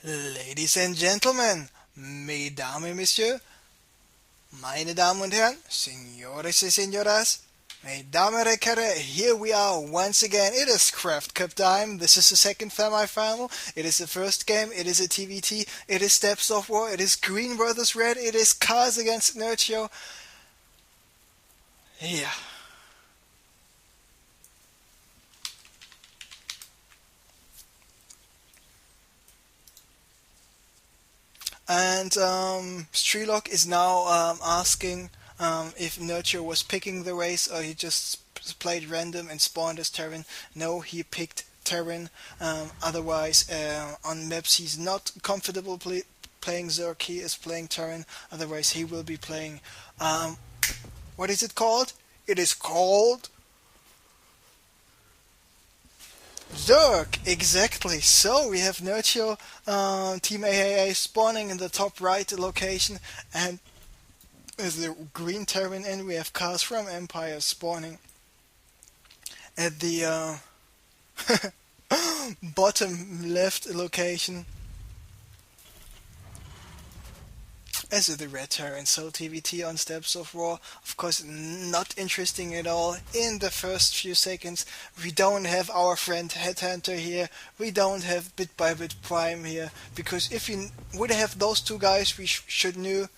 Ladies and Gentlemen, Mesdames et Messieurs, meine Damen und Herren, Señores y Señoras, meine Damen und Herren, here we are once again. It is Craft Cup time. This is the second semi-final. It is the first game. It is a TVT. It is Steps of War. It is Green versus Red. It is Cars against Nurture. Yeah. And Strelok is now asking if Nurture was picking the race or he just played random and spawned as Terran. No, he picked Terran. Otherwise, on maps he's not comfortable playing Zerg. He is playing Terran. Otherwise, he will be playing. What is it called? It is called Zerg, exactly. So we have Nurture, Team AAA spawning in the top right location, and as the green Terran, and we have cars from Empire spawning at the bottom left location. As the red Terran, so TVT on Steps of War, of course not interesting at all. In the first few seconds, we don't have our friend Headhunter here, we don't have Bit by Bit Prime here, because if we would have those two guys, we should knew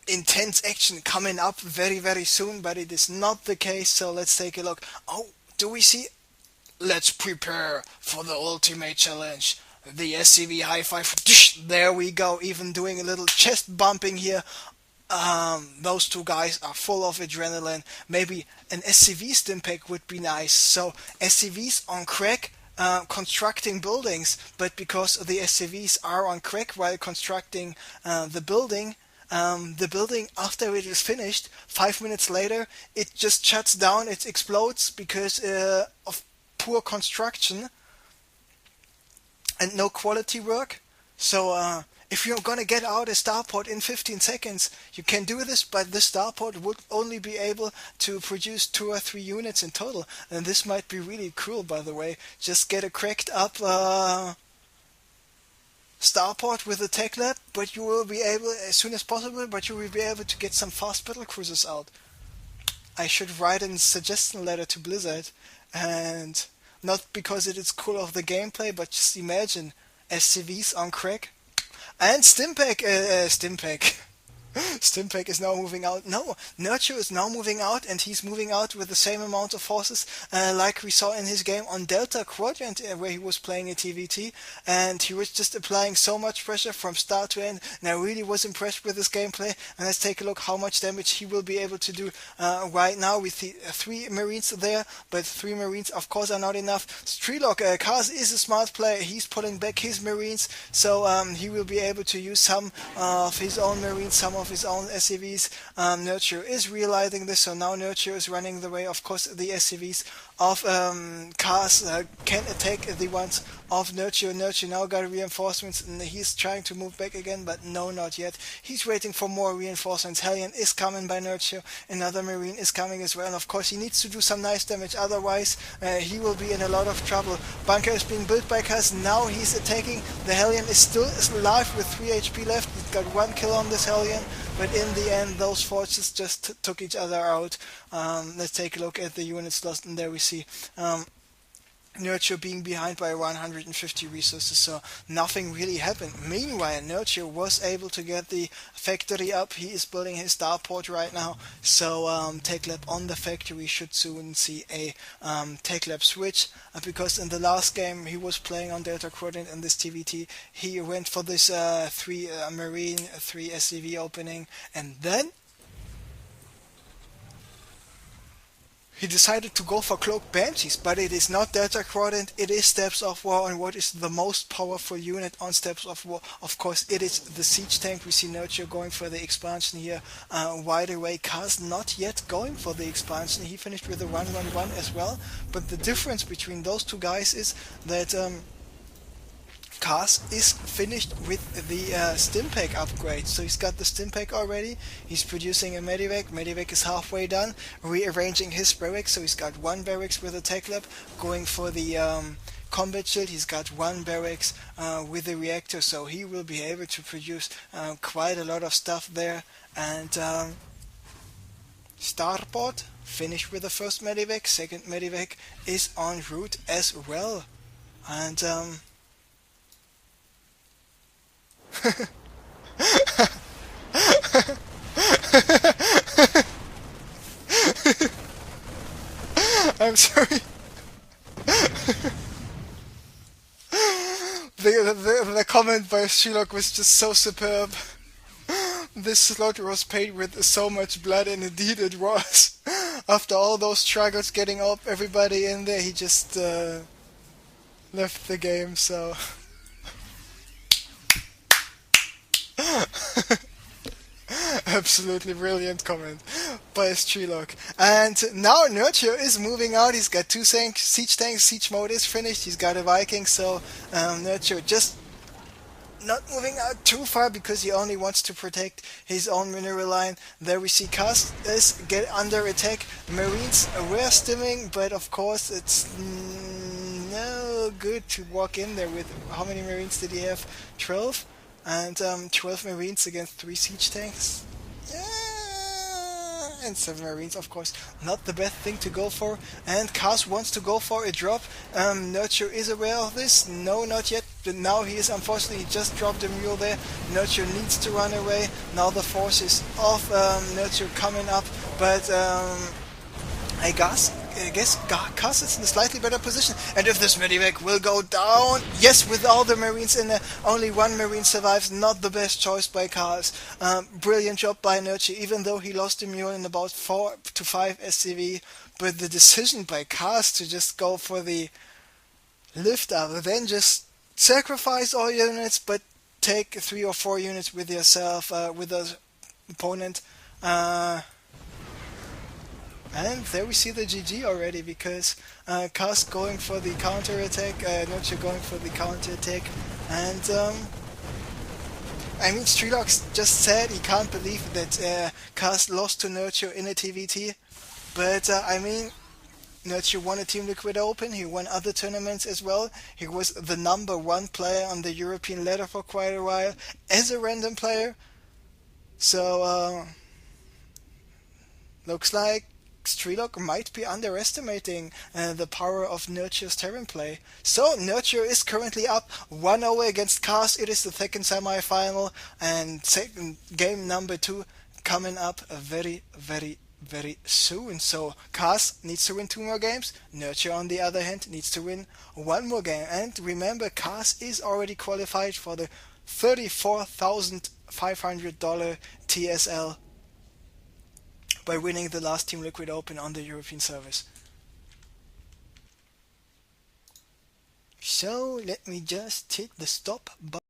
intense action coming up very very soon, but it is not the case, so let's take a look. Oh, do we see? Let's prepare for the ultimate challenge. The SCV high five. There we go. Even doing a little chest bumping here. Those two guys are full of adrenaline. Maybe an SCV stim pack would be nice. So SCVs on crack, constructing buildings, but because the SCVs are on crack while constructing the building after it is finished, 5 minutes later, it just shuts down. It explodes because of poor construction and no quality work. So if you're gonna get out a starport in 15 seconds, you can do this, but the starport would only be able to produce 2 or 3 units in total. And this might be really cruel, by the way. Just get a cracked up starport with a tech lab, but you will be able, as soon as possible, but you will be able to get some fast battle cruisers out. I should write a suggestion letter to Blizzard, and not because it is cool of the gameplay, but just imagine SCVs on crack. And Stimpack Stimpack is now moving out. No, Nurture is now moving out, and he's moving out with the same amount of forces like we saw in his game on Delta Quadrant, where he was playing a TVT, and he was just applying so much pressure from start to end, and I really was impressed with his gameplay. And let's take a look how much damage he will be able to do right now with the 3 Marines there, but 3 Marines of course are not enough. Strelok Kaz is a smart player. He's pulling back his Marines, so he will be able to use some of his own Marines, some of his own SCVs. Nurture is realizing this, so now Nurture is running the way. Of course, the SCVs of cars can attack the ones of Nurture. Nurture now got reinforcements, and he's trying to move back again, but no, not yet. He's waiting for more reinforcements. Hellion is coming by Nurture. Another Marine is coming as well, and of course he needs to do some nice damage, otherwise he will be in a lot of trouble. Bunker is being built by Kaz. Now he's attacking. The Hellion is still alive with 3 HP left. He's got 1 kill on this Hellion, but in the end those forces just took each other out. Let's take a look at the units lost, and there we see Nurture being behind by 150 resources, so nothing really happened. Meanwhile, Nurture was able to get the factory up. He is building his starport right now, so Tech Lab on the factory should soon see a Tech Lab switch, because in the last game he was playing on Delta Quadrant in this TVT. He went for this 3 Marine, 3 SCV opening, and then he decided to go for Cloaked Banshees, but it is not Delta Quadrant, it is Steps of War, and what is the most powerful unit on Steps of War? Of course, it is the Siege Tank. We see Nurture going for the expansion here. Wide Away Kaz not yet going for the expansion. He finished with a 1-1-1 as well, but the difference between those two guys is that Kaz is finished with the Stimpack upgrade. So he's got the Stimpack already. He's producing a Medivac. Medivac is halfway done, rearranging his barracks. So he's got 1 barracks with a tech lab, going for the combat shield, he's got 1 barracks with the reactor, so he will be able to produce quite a lot of stuff there. And Starport finished with the first medivac. Second medivac is en route as well. And I'm sorry. The comment by Strelok was just so superb. This slot was paid with so much blood, and indeed it was. After all those struggles getting up everybody in there, he just left the game, so... Absolutely brilliant comment by Strelok. And now Nurture is moving out. He's got 2 siege tanks. Siege mode is finished. He's got a Viking, so Nurture just not moving out too far because he only wants to protect his own mineral line. There we see Cast is get under attack. Marines were stimming, but of course it's no good to walk in there with... How many Marines did he have? 12? And 12 Marines against 3 siege tanks. And 7 Marines, of course, not the best thing to go for. And Kaz wants to go for a drop. Nurture is aware of this. No, not yet. But now he is, unfortunately, he just dropped a mule there. Nurture needs to run away. Now the forces of Nurture coming up. But I guess Kaz is in a slightly better position. And if this medivac will go down, yes, with all the Marines in there, only 1 Marine survives. Not the best choice by Kaz. Brilliant job by Nurture, even though he lost the mule in about 4 to 5 SCV. But the decision by Kaz to just go for the lift up, then just sacrifice all units, but take 3 or 4 units with yourself, with the opponent. And there we see the GG already, because Kaz going for the counter attack, Nurture going for the counter attack, and I mean, Strelok just said he can't believe that Kaz lost to Nurture in a TVT, but I mean, Nurture won a Team Liquid Open, he won other tournaments as well, he was the #1 player on the European ladder for quite a while, as a random player, so looks like Strelok might be underestimating the power of Nurture's Terran play. So Nurture is currently up 1-0 against Kaz. It is the second semi-final, and second game number 2 coming up very, very, very soon. So Kaz needs to win 2 more games. Nurture, on the other hand, needs to win 1 more game. And remember, Kaz is already qualified for the $34,500 TSL by winning the last Team Liquid Open on the European service. So let me just hit the stop button.